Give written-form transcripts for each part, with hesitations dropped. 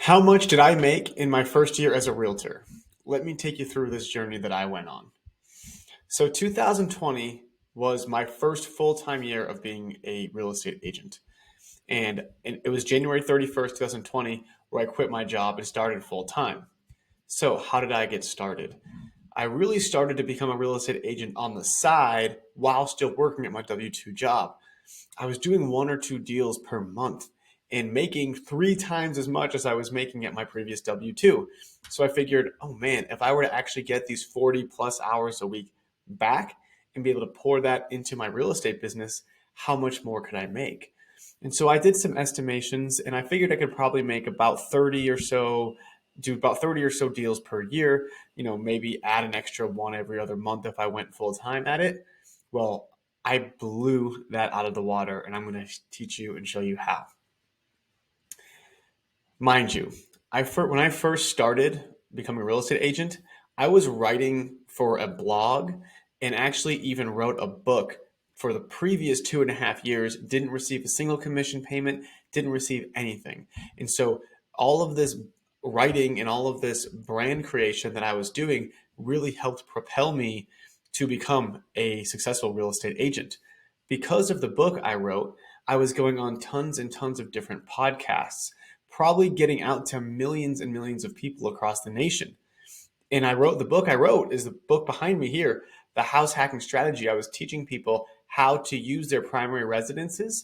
How much did I make in my first year as a realtor? Let me take you through this journey that I went on. So, 2020 was my first full time year of being a real estate agent. And it was January 31st, 2020, where I quit my job and started full time. So, how did I get started? I really started to become a real estate agent on the side while still working at my W 2 job. I was doing one or two deals per month and making three times as much as I was making at my previous W 2. So I figured, oh man, if I were to actually get these 40 plus hours a week back and be able to pour that into my real estate business, how much more could I make? And so I did some estimations and I figured I could probably make about 30 or so, do about 30 or so deals per year, maybe add an extra one every other month if I went full time at it. Well, I blew that out of the water, and I'm going to teach you and show you how. Mind you, when I first started becoming a real estate agent, I was writing for a blog and actually even wrote a book for the previous 2.5 years, didn't receive a single commission payment, didn't receive anything. And so all of this writing and all of this brand creation that I was doing really helped propel me to become a successful real estate agent. Because of the book I wrote, I was going on tons and tons of different podcasts, probably getting out to millions and millions of people across the nation. And the book I wrote is the book behind me here, The House Hacking Strategy. I was teaching people how to use their primary residences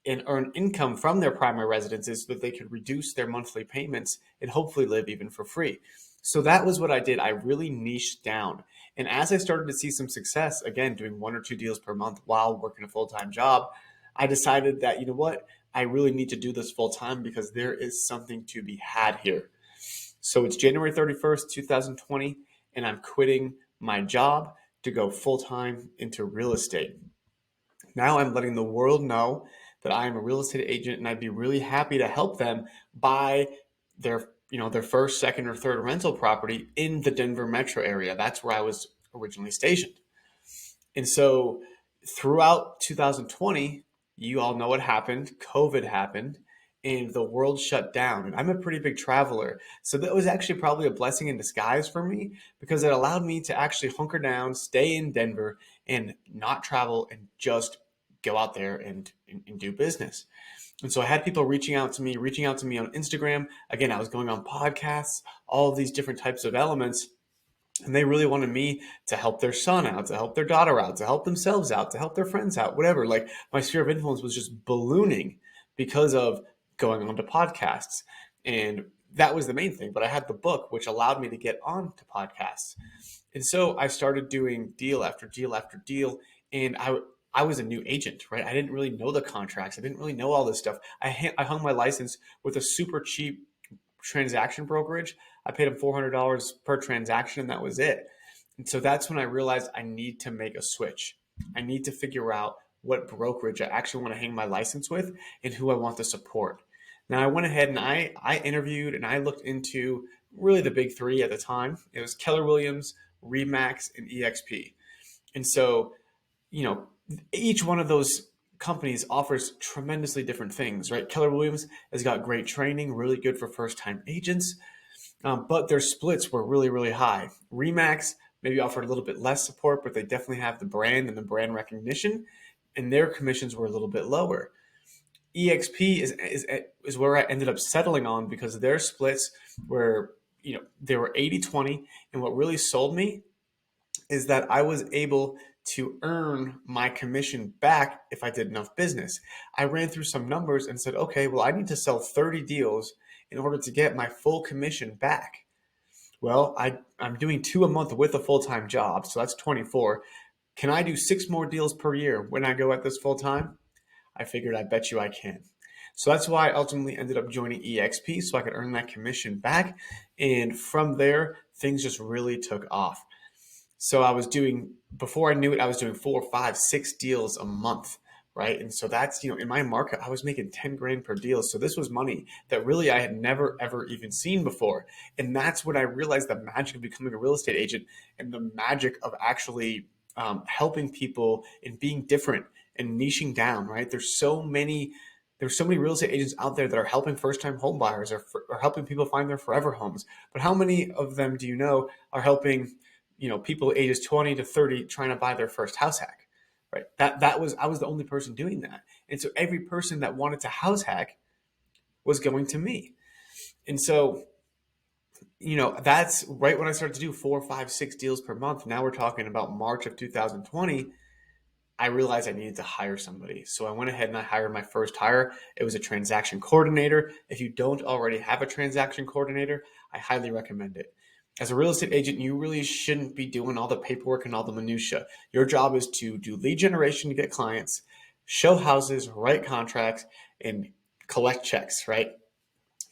and earn income from their primary residences so that they could reduce their monthly payments and hopefully live even for free. So that was what I did. I really niched down. And as I started to see some success, again, doing one or two deals per month while working a full time job, I decided that, you know what, I really need to do this full time because there is something to be had here. So it's January 31st, 2020, and I'm quitting my job to go full time into real estate. Now I'm letting the world know that I am a real estate agent and I'd be really happy to help them buy their first, second, or third rental property in the Denver metro area. That's where I was originally stationed. And so throughout 2020, you all know what happened. COVID happened and the world shut down. And I'm a pretty big traveler. So that was actually probably a blessing in disguise for me because it allowed me to actually hunker down, stay in Denver, and not travel and just go out there and do business. And so I had people reaching out to me on Instagram. Again, I was going on podcasts, all of these different types of elements. And they really wanted me to help their son out, to help their daughter out, to help themselves out, to help their friends out, whatever. Like my sphere of influence was just ballooning because of going on to podcasts. And that was the main thing. But I had the book, which allowed me to get on to podcasts. And so I started doing deal after deal after deal. And I was a new agent, right? I didn't really know the contracts. I didn't really know all this stuff. I hung my license with a super cheap transaction brokerage. I paid him $400 per transaction, and that was it. And so that's when I realized I need to make a switch. I need to figure out what brokerage I actually want to hang my license with and who I want to support. Now I went ahead and I interviewed and I looked into really the big three at the time. It was Keller Williams, Remax, and EXP. And so, you know, each one of those companies offers tremendously different things, right? Keller Williams has got great training, really good for first time agents, but their splits were really, really high. Remax maybe offered a little bit less support, but they definitely have the brand and the brand recognition, and their commissions were a little bit lower. EXP is where I ended up settling on because their splits were, they were 80-20. And what really sold me is that I was able to earn my commission back if I did enough business. I ran through some numbers and said, okay, well, I need to sell 30 deals in order to get my full commission back. Well, I'm doing two a month with a full-time job, so that's 24. Can I do six more deals per year when I go at this full time? I figured I bet you I can. So that's why I ultimately ended up joining EXP so I could earn that commission back. And from there, things just really took off. So before I knew it, I was doing 4, 5, 6 deals a month, right? And so that's, in my market, I was making 10 grand per deal. So this was money that really I had never, ever even seen before. And that's when I realized the magic of becoming a real estate agent and the magic of actually helping people and being different and niching down, right? There's so many There's so many real estate agents out there that are helping first-time home buyers or helping people find their forever homes. But how many of them do you know are helping, people ages 20 to 30 trying to buy their first house hack, right? I was the only person doing that. And so every person that wanted to house hack was going to me. And so, that's right when I started to do 4, 5, 6 deals per month. Now we're talking about March of 2020. I realized I needed to hire somebody. So I went ahead and I hired my first hire. It was a transaction coordinator. If you don't already have a transaction coordinator, I highly recommend it. As a real estate agent, you really shouldn't be doing all the paperwork and all the minutia. Your job is to do lead generation to get clients, show houses, write contracts, and collect checks, right?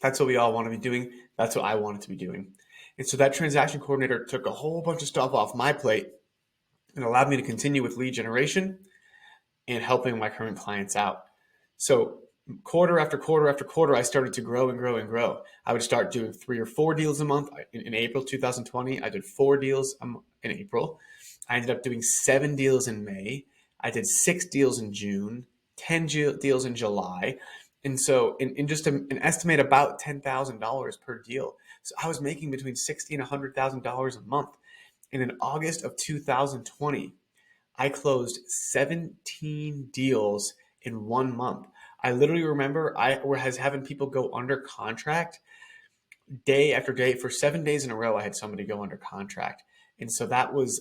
That's what we all want to be doing. That's what I wanted to be doing. And so that transaction coordinator took a whole bunch of stuff off my plate and allowed me to continue with lead generation and helping my current clients out. So quarter after quarter after quarter, I started to grow and grow and grow. I would start doing 3 or 4 deals a month. In April 2020, I did 4 deals in April. I ended up doing 7 deals in May. I did 6 deals in June, 10 deals in July. And so in just an estimate about $10,000 per deal. So I was making between $60,000 and $100,000 a month. And in August of 2020, I closed 17 deals in 1 month. I literally remember I was having people go under contract day after day. For 7 days in a row, I had somebody go under contract. And so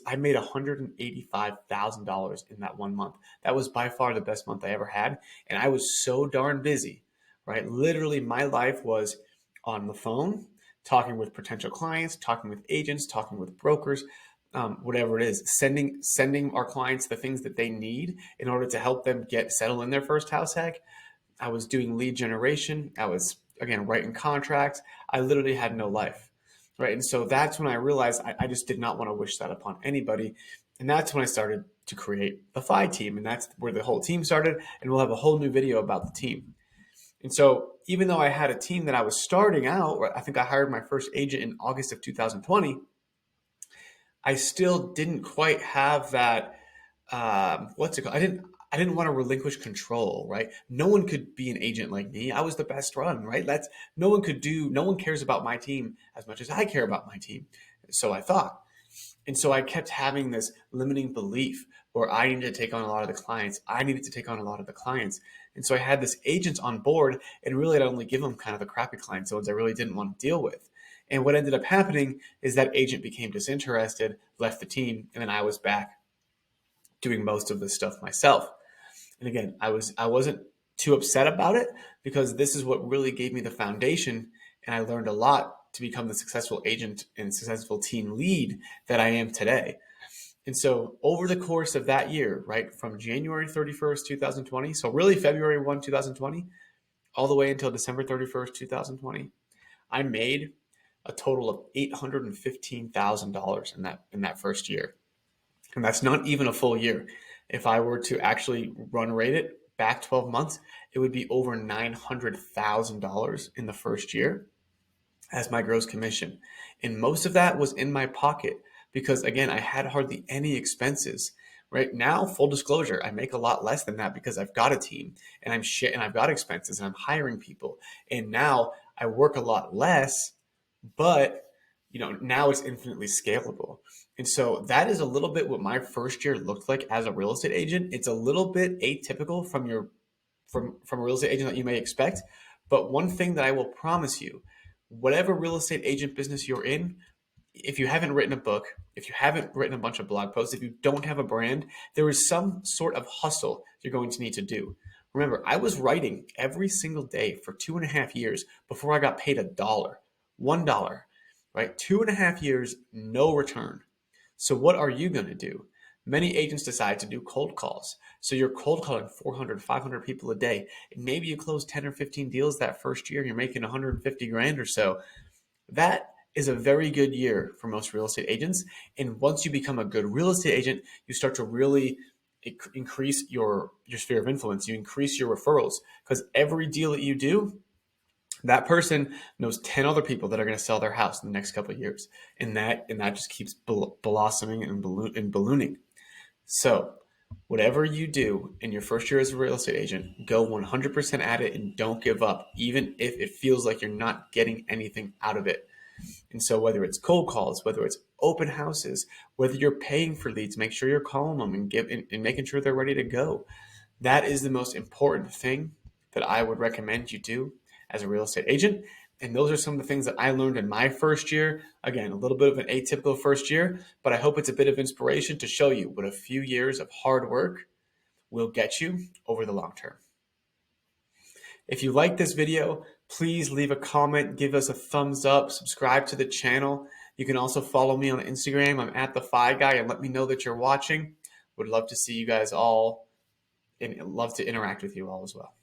I made $185,000 in that 1 month. That was by far the best month I ever had. And I was so darn busy, right? Literally, my life was on the phone, talking with potential clients, talking with agents, talking with brokers, whatever it is, sending our clients the things that they need in order to help them get settled in their first house hack. I was doing lead generation. I was, again, writing contracts. I literally had no life, right? And so that's when I realized I just did not want to wish that upon anybody. And that's when I started to create the FI team. And that's where the whole team started. And we'll have a whole new video about the team. And so even though I had a team that I was starting out, I think I hired my first agent in August of 2020, I still didn't quite have that. What's it called? I didn't want to relinquish control, right? No one could be an agent like me. I was the best run, right? No one cares about my team as much as I care about my team. So I thought. And so I kept having this limiting belief where I needed to take on a lot of the clients. I needed to take on a lot of the clients. And so I had this agent on board, and really I'd only give them kind of the crappy clients, the ones I really didn't want to deal with. And what ended up happening is that agent became disinterested, left the team, and then I was back doing most of this stuff myself. And again, I wasn't too upset about it because this is what really gave me the foundation, and I learned a lot to become the successful agent and successful team lead that I am today. And so over the course of that year, right, from January 31st, 2020, so really February 1, 2020, all the way until December 31st, 2020, I made a total of $815,000 in that first year. And that's not even a full year. If I were to actually run rate it back 12 months, it would be over $900,000 in the first year as my gross commission. And most of that was in my pocket because, again, I had hardly any expenses. Right now, full disclosure, I make a lot less than that because I've got a team and I've got expenses and I'm hiring people. And now I work a lot less, but now it's infinitely scalable. And so that is a little bit what my first year looked like as a real estate agent. It's a little bit atypical from a real estate agent that you may expect. But one thing that I will promise you, whatever real estate agent business you're in, if you haven't written a book, if you haven't written a bunch of blog posts, if you don't have a brand, there is some sort of hustle you're going to need to do. Remember, I was writing every single day for 2.5 years before I got paid $1, right? 2.5 years, no return. So what are you going to do? Many agents decide to do cold calls. So you're cold calling 400, 500 people a day. And maybe you close 10 or 15 deals that first year and you're making 150 grand or so. That is a very good year for most real estate agents. And once you become a good real estate agent, you start to really increase your sphere of influence. You increase your referrals because every deal that you do, that person knows 10 other people that are going to sell their house in the next couple of years. And that just keeps blossoming and ballooning. So Whatever you do in your first year as a real estate agent, go 100% at it and don't give up, even if it feels like you're not getting anything out of it. And so, whether it's cold calls, whether it's open houses, whether you're paying for leads, make sure you're calling them and making sure they're ready to go. That is the most important thing that I would recommend you do as a real estate agent. And those are some of the things that I learned in my first year. Again, a little bit of an atypical first year, but I hope it's a bit of inspiration to show you what a few years of hard work will get you over the long term. If you like this video, please leave a comment, give us a thumbs up, subscribe to the channel. You can also follow me on Instagram. I'm at the Fi Guy, and let me know that you're watching. Would love to see you guys all and love to interact with you all as well.